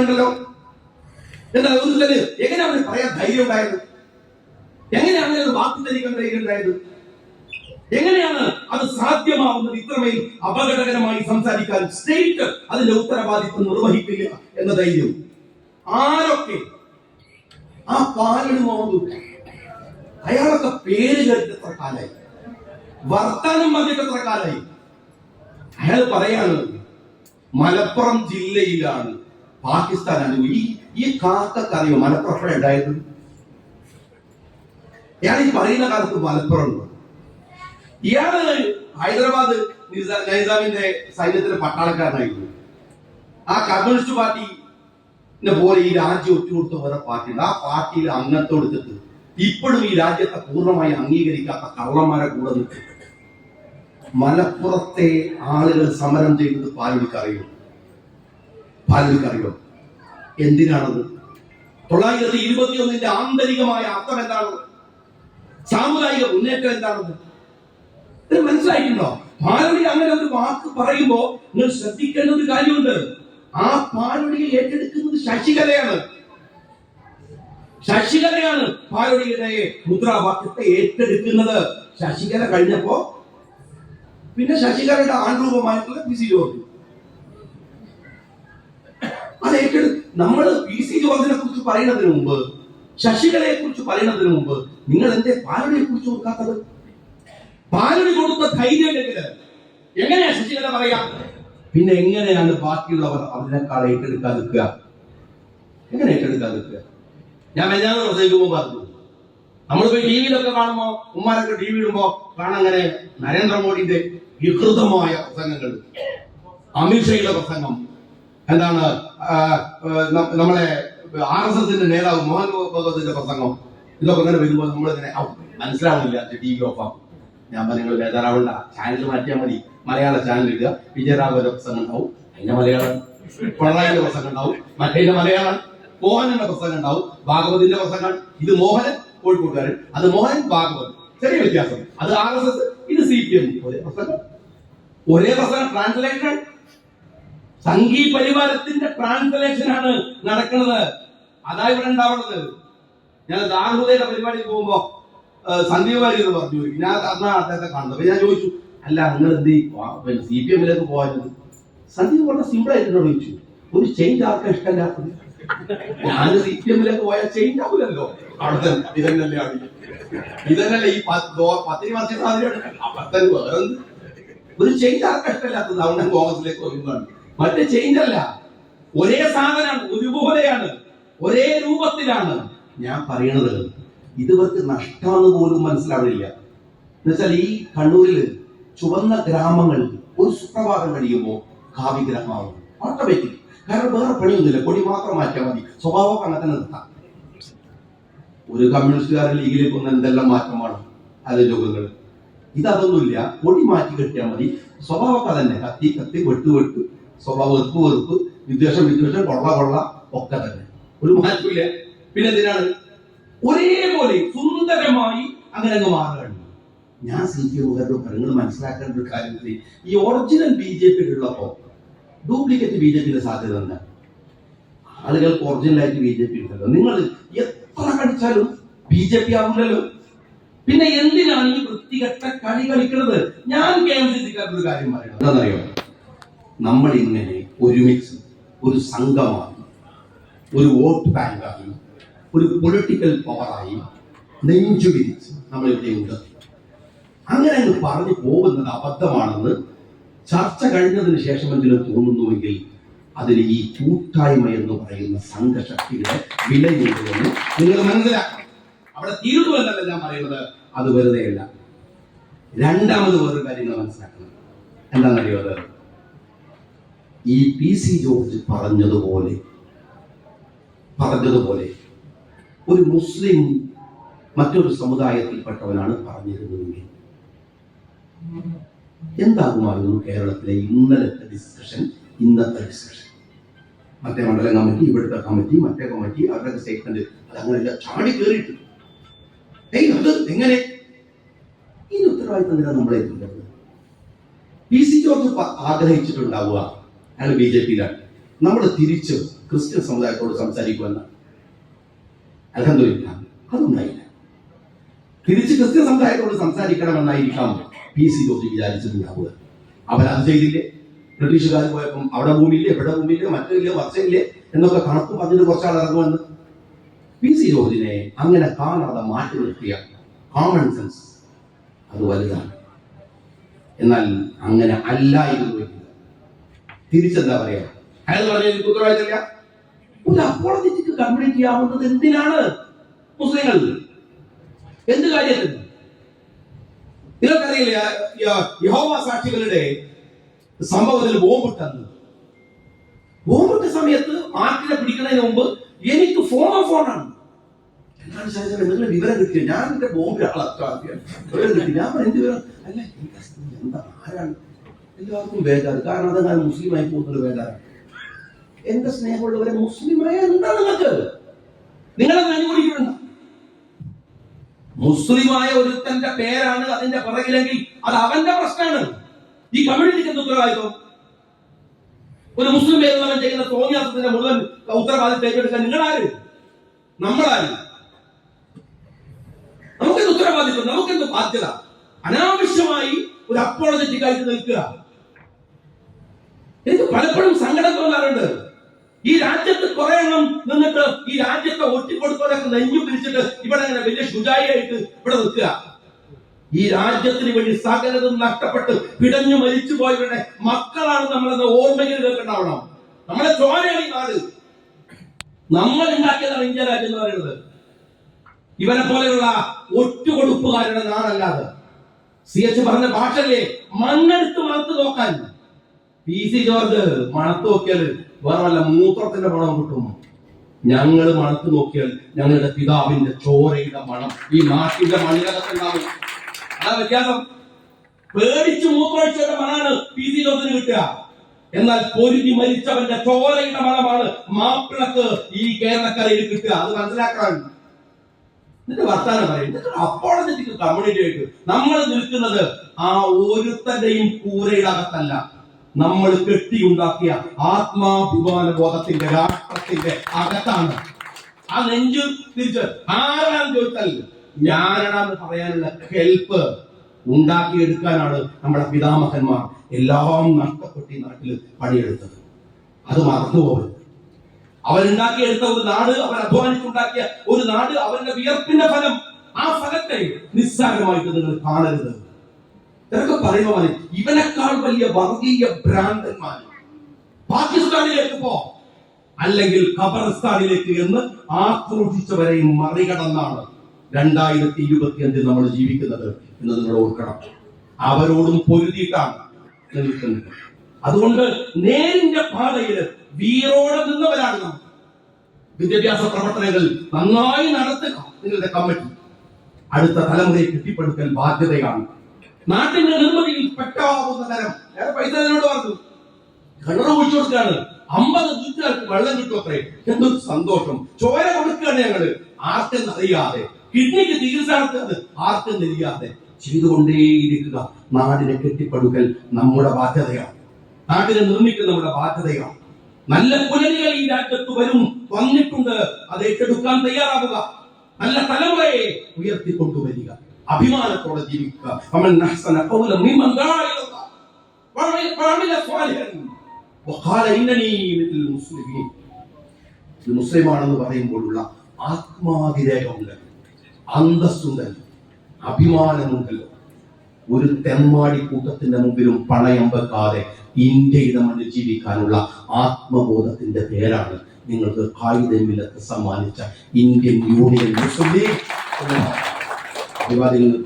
ഉണ്ടല്ലോ. എന്നാൽ എങ്ങനെ അവന് പറയാൻ ധൈര്യം ഉണ്ടായത്? എങ്ങനെയാണ് അങ്ങനെ ഒരു വാക്ക് ധരിക്കാൻ ധൈര്യം ഉണ്ടായത്? എങ്ങനെയാണ് അത് സാധ്യമാവുന്നത്? ഇത്രമേൽ അപകടകരമായി സംസാരിക്കാൻ സ്റ്റേറ്റ് അതിന്റെ ഉത്തരവാദിത്വം നിർവഹിക്കില്ല എന്ന ധൈര്യം ആരൊക്കെ? ആ പാലടി മുഹമ്മദ്, അയാളൊക്കെ പേര് കേട്ടിട്ട് കാലായി, വർത്താനം പറഞ്ഞിട്ട് എത്ര കാലായി. അയാൾ പറയാണ് മലപ്പുറം ജില്ലയിലാണ് പാകിസ്ഥാനാണ്. ഈ കാക്കറിയോ മലപ്പുറം ഉണ്ടായത്? ഇയാൾ ഈ പറയുന്ന കാലത്ത് മലപ്പുറം ഉണ്ട്. ഇയാള് ഹൈദരാബാദ് നൈസാമിന്റെ സൈന്യത്തിലെ പട്ടാളക്കാരനായിരുന്നു. ആ കമ്മ്യൂണിസ്റ്റ് പാർട്ടിനെ പോലെ ഈ രാജ്യം ഒറ്റുകൊടുത്ത വേറെ പാർട്ടിയുണ്ട്. ആ പാർട്ടിയിൽ അംഗത്വം എടുത്തിട്ട് ഇപ്പോഴും ഈ രാജ്യത്തെ പൂർണ്ണമായി അംഗീകരിക്കാത്ത കള്ളന്മാരെ കൂടെ നിൽക്കും. മലപ്പുറത്തെ ആളുകൾ സമരം ചെയ്തത് പാലടിക്കറിയോ? എന്തിനാണത്? 921 ആന്തരികമായ അർത്ഥം എന്താണ്? സാമുദായിക മുന്നേറ്റം എന്താണെന്ന് മനസ്സിലായിട്ടുണ്ടോ? പാലടി അങ്ങനെ ഒരു വാക്ക് പറയുമ്പോ നിങ്ങൾ ശ്രദ്ധിക്കേണ്ട ഒരു കാര്യമുണ്ട്. ആ പാലടിയെ ഏറ്റെടുക്കുന്നത് ശശികലയാണ് പാലടിയുടെ മുദ്രാവാക്യത്തെ ഏറ്റെടുക്കുന്നത്. ശശികല കഴിഞ്ഞപ്പോ പിന്നെ ശശികലയുടെ ആൺരൂപമായിട്ടുള്ള പി സി ജോർജ് അത് നമ്മൾ പി സി ജോർജിനെ കുറിച്ച് പറയുന്നതിന് മുമ്പ്, ശശികലയെ കുറിച്ച് പറയുന്നതിന് മുമ്പ് നിങ്ങൾ എന്തേ പാലടിയെ കുറിച്ച് കൊടുക്കാത്തത്? പാലടി കൊടുത്ത ധൈര്യം എങ്ങനെയാ ശശികല പറയാ? പിന്നെ എങ്ങനെയാണ് ബാക്കിയുള്ളവർ അതിനേക്കാൾ ഏറ്റെടുക്കാതിരിക്കുക? എങ്ങനെ ഏറ്റെടുക്കാതിരിക്കുക? ഞാൻ മെഞ്ഞാന്ന് പ്രസംഗിക്കുമ്പോ പറഞ്ഞു, നമ്മളിപ്പോ ടി വിയിലൊക്കെ കാണുമ്പോ ഉമ്മാരൊക്കെ ടി വി ഇടുമ്പോ കാണങ്ങനെ നരേന്ദ്രമോദിന്റെ വികൃതമായ പ്രസംഗങ്ങൾ, അമിത്ഷയുടെ പ്രസംഗം, എന്താണ് നമ്മളെ RSSന്റെ നേതാവ് മോഹൻ ഭഗവതിന്റെ പ്രസംഗം, ഇതൊക്കെ ഇങ്ങനെ വരുമ്പോൾ നമ്മളിങ്ങനെ മനസ്സിലാവുന്നില്ല, ടി വി ഓഫാ. ഞാൻ നിങ്ങൾ ബേജാറാവണ്ട, ചാനൽ മാറ്റിയാൽ മതി. മലയാള ചാനൽ ഇടുക, വിജയരാഘവന്റെ പ്രസംഗം ഉണ്ടാവും, അതിന്റെ മലയാളം. പിണറായിന്റെ പ്രസംഗം ഉണ്ടാവും, മറ്റേന്റെ മലയാളം. മോഹനന്റെ പ്രസംഗം ഉണ്ടാവും, ഭാഗവതിന്റെ പ്രസംഗം. ഇത് മോഹനൻ കോഴിക്കോട്ടുകാരൻ, അത് മോഹൻ ഭാഗവത്, ചെറിയ വ്യത്യാസം. അത് RSS, ഇത് CPM. ഒരേ പ്രസംഗം ട്രാൻസ്ലേഷൻ. സംഘീ പരിവാരത്തിന്റെ ട്രാൻസ്ലേഷൻ ആണ് നടക്കുന്നത്. അതാ ഇവിടെ ഉണ്ടാവുന്നത്. ഞാൻ ദാർഹുദയുടെ പരിപാടിക്ക് പോകുമ്പോ സന്ദീപ് വാര്യർ പറഞ്ഞു, ഞാൻ അന്നാ അദ്ദേഹത്തെ കാണുന്നത്. ഞാൻ ചോദിച്ചു, അല്ല നിങ്ങൾ എന്ത് CPM-ലേക്ക് പോകാഞ്ഞത്? സന്ദീപ് വളരെ സിമ്പിൾ ആയിട്ട് എന്നോട് ചോദിച്ചു, ഒരു ചേഞ്ച് ആർക്കും ഇഷ്ടമില്ലാത്തത്. ഞാൻ CPM-ലേക്ക് പോയാൽ ചേഞ്ച് ആവില്ലല്ലോ. അവിടുത്തെ ഇതന്നല്ലേ ഈ 10 വർഷം വേറെ ഒരു ചേഞ്ച് ആർക്കും ഇഷ്ടമില്ലാത്തത്. അവിടെ കോൺഗ്രസിലേക്ക് വരുന്നതാണ്. മറ്റേ ചേഞ്ച് അല്ല, ഒരേ സാധനമാണ്, ഒരുപോലെയാണ്, ഒരേ രൂപത്തിലാണ്. ഞാൻ പറയണത് ഇതുവർക്ക് നഷ്ടമാണെന്ന് പോലും മനസ്സിലാവില്ല. എന്നുവെച്ചാൽ ഈ കണ്ണൂരില് ചുവന്ന ഗ്രാമങ്ങൾ ഒരു സുപ്രഭാതം കഴിയുമ്പോൾ കാവ്യഗ്രഹമാവും ഓട്ടോമാറ്റിക്. കാരണം വേറെ പണിയൊന്നുമില്ല, കൊടി മാത്രം മാറ്റിയാൽ മതി. സ്വഭാവം അങ്ങനെ തന്നെ നിർത്താം. ഒരു കമ്മ്യൂണിസ്റ്റുകാരൻ ലീഗിലേക്ക് വന്ന എന്തെല്ലാം മാറ്റമാണ് അലലോകങ്ങൾ. ഇതൊന്നുമില്ല, കൊടി മാറ്റി കെട്ടിയാൽ മതി. സ്വഭാവമൊക്കെ തന്നെ, കത്തി വെട്ട്, സ്വഭാവം വെറുപ്പ്, വിദ്വേഷം, കൊള്ള ഒക്കെ തന്നെ, ഒരു മാറ്റമില്ല. പിന്നെ എന്തിനാണ് ഒരേപോലെ സുന്ദരമായി അങ്ങനെ അങ്ങ് മാറുകയാണ്. ഞാൻ CPM-കാരുടെ നിങ്ങൾ മനസ്സിലാക്കേണ്ട ഒരു കാര്യത്തിൽ, ഈ ഒറിജിനൽ BJP ഉള്ളപ്പോ ഡ്യൂപ്ലിക്കേറ്റ് BJP-യുടെ സാധ്യത എന്താ? ആളുകൾക്ക് ഒറിജിനലായിട്ട് BJP ഉണ്ടല്ലോ. നിങ്ങൾ എത്ര കടിച്ചാലും BJP ആവില്ലല്ലോ. പിന്നെ എന്തിനാണ് ഈ വൃത്തികെട്ട കളി കളിക്കുന്നത്? ഞാൻ KMCC-ക്കാരുടെ ഒരു കാര്യം പറയണം. എന്താണെന്നറിയോ? നമ്മൾ ഇങ്ങനെ ഒരുമിച്ച് ഒരു സംഘമായി, ഒരു വോട്ട് ബാങ്കായി, ഒരു പൊളിറ്റിക്കൽ പവറായി നെഞ്ചു വിരിച്ച് നമ്മൾ ഇവിടെയുണ്ട്. അങ്ങനെ അങ്ങ് പറഞ്ഞു പോകുന്നത് അബദ്ധമാണെന്ന് ചർച്ച കഴിഞ്ഞതിന് ശേഷമെങ്കിലും തോന്നുന്നുവെങ്കിൽ അതിന് ഈ കൂട്ടായ്മ എന്ന് പറയുന്ന സംഘശക്തിയുടെ വിലയുണ്ടെന്ന് നിങ്ങൾ മനസ്സിലാക്കണം. അവിടെ തീരുന്നുവെന്നല്ല ഞാൻ പറയുന്നത്, അത് വെറുതെയല്ല. രണ്ടാമത് വേറൊരു കാര്യങ്ങൾ മനസ്സിലാക്കണം. എന്താണെന്നറിയോ? അത് ഈ PC ജോർജ് പറഞ്ഞതുപോലെ ഒരു മുസ്ലിം മറ്റൊരു സമുദായത്തിൽപ്പെട്ടവനാണ് പറഞ്ഞിരുന്നതെങ്കിൽ എന്താകുമായിരുന്നു കേരളത്തിലെ ഇന്നത്തെ ഡിസ്കഷൻ? മറ്റേ മണ്ഡലം കമ്മിറ്റി, ഇവിടുത്തെ കമ്മിറ്റി, മറ്റേ കമ്മിറ്റി, അവരുടെ സ്റ്റേറ്റ്മെന്റ് അതങ്ങനെയല്ല, ചാടി കയറിയിട്ട് അത് എങ്ങനെ? ഈ ഉത്തരവാദിത്തം എന്തിനാണ് നമ്മളെ എത്തുന്നത്? PC ജോർജ് ആഗ്രഹിച്ചിട്ടുണ്ടാവുക അയാൾ BJP-യിലാണ്. നമ്മൾ തിരിച്ച് ക്രിസ്ത്യൻ സമുദായത്തോട് സംസാരിക്കുമെന്ന് അൽഹംദുലില്ലാഹ് അതുണ്ടായില്ല. തിരിച്ച് ക്രിസ്ത്യൻ സമുദായത്തോട് സംസാരിക്കണമെന്നായിരിക്കാം PC ജോർജ് വിചാരിച്ചിട്ടുണ്ടാവുക. അവരത് ചെയ്തില്ലേ? ബ്രിട്ടീഷുകാർ പോയപ്പം അവിടെ ഭൂമിയില്ലേ, ഇവിടെ ഭൂമിയില്ലേ, മറ്റില്ലേ, മറിച്ചില്ലേ എന്നൊക്കെ കണക്ക് പറഞ്ഞിട്ട് കുറച്ചാൾ ഇറങ്ങുമെന്ന്. PC ജോർജിനെ അങ്ങനെ കാണാതെ മാറ്റി നിർത്തിയ കോമൺ സെൻസ് അത് വലുതാണ്. എന്നാൽ അങ്ങനെ അല്ലായിരുന്നു. തിരിച്ചെന്താ പറയാ, അയാൾ പറഞ്ഞ ഉത്തരവാദിത്തമില്ല. ഒരു അപ്പോളജറ്റിക് കമ്മ്യൂണിറ്റി ആവുന്നത് എന്തിനാണ്? മുസ്ലിങ്ങൾ എന്ത് കാര്യത്തിന്? നിങ്ങൾക്കറിയില്ല യഹോവ സാക്ഷികളുടെ സംഭവത്തിൽ ബോംബിട്ടെന്ന്. ബോംബിട്ട സമയത്ത് ആർട്ടിനെ പിടിക്കുന്നതിന് മുമ്പ് എനിക്ക് ഫോണാണ്. നിങ്ങൾ വിവരം കിട്ടിയ ഞാൻ എന്റെ ബോംബിൽ വിവരം കിട്ടി. ഞാൻ എന്ത് വിവരം? അല്ല എന്താ ആരാണ്? എല്ലാവർക്കും ബേജാറ്. കാരണം അതെങ്ങനെ മുസ്ലിമായി പോകുന്നത് ബേജാറാണ്. എന്റെ സ്നേഹമുള്ളവരെ, മുസ്ലിമായ എന്താ നിങ്ങൾക്ക്? നിങ്ങളെ അനുകൂലിക്കുന്നുണ്ട്. മുസ്ലിമായ ഒരുത്തന്റെ പേരാണ് അതിന്റെ പിറകിലെങ്കിൽ അത് അവന്റെ പ്രശ്നമാണ്. ഈ കമ്മ്യൂണിറ്റിക്ക് എന്ത് ഉത്തരവാദിത്വം? ഒരു മുസ്ലിം പേരുള്ളവൻ ചെയ്യുന്ന തോന്നിയാസത്തിന്റെ മുഴുവൻ ഉത്തരവാദിത്വം ഏറ്റെടുക്കാൻ നിങ്ങളാര്? നമ്മളാര്? നമുക്കെന്ത് ഉത്തരവാദിത്വം? നമുക്കെന്ത് ബാധ്യത? അനാവശ്യമായി ഒരു അപ്പോളജറ്റിക് ആയിട്ട് നിൽക്കുക. എനിക്ക് പലപ്പോഴും സങ്കടം തോന്നാറുണ്ട്. ഈ രാജ്യത്ത് കുറെ എണ്ണം നിന്നിട്ട് ഈ രാജ്യത്തെ ഒറ്റിക്കൊടുത്തവരൊക്കെ നെഞ്ഞു പിരിച്ചിട്ട് ഇവിടെ അങ്ങനെ വലിയ ശുചായിട്ട് ഇവിടെ നിൽക്കുക. ഈ രാജ്യത്തിന് വേണ്ടി സകലതും നഷ്ടപ്പെട്ട് പിടഞ്ഞു മരിച്ചു പോയവരുടെ മക്കളാണ് നമ്മളെന്ന് ഓർമ്മയിൽ കേൾക്കുന്നുണ്ടാവണം. നമ്മളെ ചോരയാണ് ഈ നാട്. നമ്മൾ ഉണ്ടാക്കിയതാണ് ഇന്ത്യ രാജ്യം എന്ന് പറയുന്നത്. ഇവനെ പോലെയുള്ള ഒറ്റുകൊടുപ്പുകാരുടെ നാടല്ലാതെ. CH പറഞ്ഞ ഭാഷയിലെ മണ്ണെടുത്ത് മണത്ത് നോക്കാൻ. PC ജോർജ് മണത്ത് നോക്കിയാൽ വേറെ വല്ല മൂത്രത്തിന്റെ മണം കിട്ടും. ഞങ്ങൾ മണത്ത് നോക്കിയാൽ ഞങ്ങളുടെ പിതാവിന്റെ ചോരയുടെ മണം ഈ നാട്ടിന്റെ മണ്ണിനകത്തുണ്ടാവും. അതാ വ്യത്യാസം. പേടിച്ച് മൂത്രമൊഴിച്ചവരുടെ മണമാണ് PC ജോർജിന് കിട്ടുക. എന്നാൽ പൊരുതി മരിച്ചവന്റെ ചോരയുടെ മണമാണ് മാപ്പിളക്ക് ഈ കേരളക്കരയിൽ കിട്ടുക. അത് മനസ്സിലാക്കാൻ എന്നിട്ട് വർത്താനം പറയും. അപ്പോളജറ്റിക് കമ്മ്യൂണിറ്റി ആയിട്ട് നമ്മൾ നിൽക്കുന്നത് ആ ഒരുത്തന്റെയും കൂരയുടെ അകത്തല്ല. നമ്മൾ കെട്ടിയുണ്ടാക്കിയ ആത്മാഭിമാന ബോധത്തിന്റെ രാഷ്ട്രത്തിന്റെ അകത്താണ്. ആ നെഞ്ചു തിരിച്ച് ആരാണെന്ന് ചോദിച്ചാൽ ഞാനാണെന്ന് പറയാനുള്ള ഹെൽപ്പ് ഉണ്ടാക്കിയെടുക്കാനാണ് നമ്മുടെ പിതാമഹന്മാർ എല്ലാം നഷ്ടപ്പെട്ട് ഈ നാട്ടിൽ പണിയെടുത്തത്. അത് മറന്നുപോകരുത്. അവരുണ്ടാക്കിയെടുത്ത ഒരു നാട്, അവർ അധ്വാനിച്ചുണ്ടാക്കിയ ഒരു നാട്, അവരുടെ വിയർപ്പിന്റെ ഫലം, ആ ഫലത്തെ നിസ്സാരമായിട്ട് നിങ്ങൾ കാണരുത്. ഇതൊക്കെ പറയുമ്പോൾ മതി. ഇവനേക്കാൾ വലിയ വർഗീയ ഭ്രാന്തന്മാർ പാകിസ്ഥാനിലേക്ക് പോ, അല്ലെങ്കിൽ ഖബർസ്ഥാനിലേക്ക് എന്ന് ആക്രോശിച്ചവരെയും മറികടന്നാണ് 2025 നമ്മൾ ജീവിക്കുന്നത് എന്ന് നിങ്ങൾ ഓർക്കണം. അവരോടും പൊരുതിയിട്ടാണ് നിൽക്കുന്നത്. അതുകൊണ്ട് നേരിന്റെ പാതയിൽ വീരോടെ നിന്നവരാണ് നാം. വിദ്യാഭ്യാസ പ്രവർത്തനങ്ങൾ നന്നായി നടത്തുക നിങ്ങളുടെ കമ്മിറ്റി. അടുത്ത തലമുറയെ കെട്ടിപ്പടുക്കൽ ബാധ്യതയാണ്. നാട്ടിന്റെ നിർമ്മിതിയിൽ പറ്റാവുന്ന തരം പൈസ എന്നോട് പറഞ്ഞു കിണർ കുഴിച്ചു കൊടുക്കുകയാണ്. 50 വീട്ടുകാർക്ക് വെള്ളം കിട്ടും. അത്രേ എന്തൊരു സന്തോഷം. ചോര കൊടുക്കുകയാണ് ഞങ്ങള്. ആർക്കെന്നറിയാതെ കിഡ്നിക്ക് ചികിത്സ നടത്തുന്നത് ആർക്കെന്നറിയാതെ ചെയ്തുകൊണ്ടേയിരിക്കുക. നാടിനെ കെട്ടിപ്പടുക്കൽ നമ്മുടെ ബാധ്യതയാണ്. നാടിനെ നിർമ്മിക്കൽ നമ്മുടെ ബാധ്യതയാണ്. നല്ല പുലരികൾ ഈ രാജ്യത്ത് വന്നിട്ടുണ്ട്. അത് ഏറ്റെടുക്കാൻ തയ്യാറാവുക. നല്ല തലമുറയെ ഉയർത്തിക്കൊണ്ടുവരിക. അഭിമാനത്തോടെ ജീവിക്കുക. മുസ്ലിമാണെന്ന് പറയുമ്പോഴുള്ള ആത്മാതിരേകമുണ്ട്, അന്തസ്സുണ്ടല്ലോ, അഭിമാനമുണ്ടല്ലോ. ഒരു തെമ്മാടി കൂട്ടത്തിന്റെ മുമ്പിലും പണയം വെക്കാതെ ഇന്ത്യയുടെ മണ്ണിൽ ജീവിക്കാനുള്ള ആത്മബോധത്തിന്റെ പേരാണ് നിങ്ങൾക്ക് ഖായിദെ മില്ലത്ത് സമ്മാനിച്ച ഇന്ത്യൻ യൂണിയൻ മുസ്ലിം ലീഗ്. അഭിവാദ്യങ്ങൾ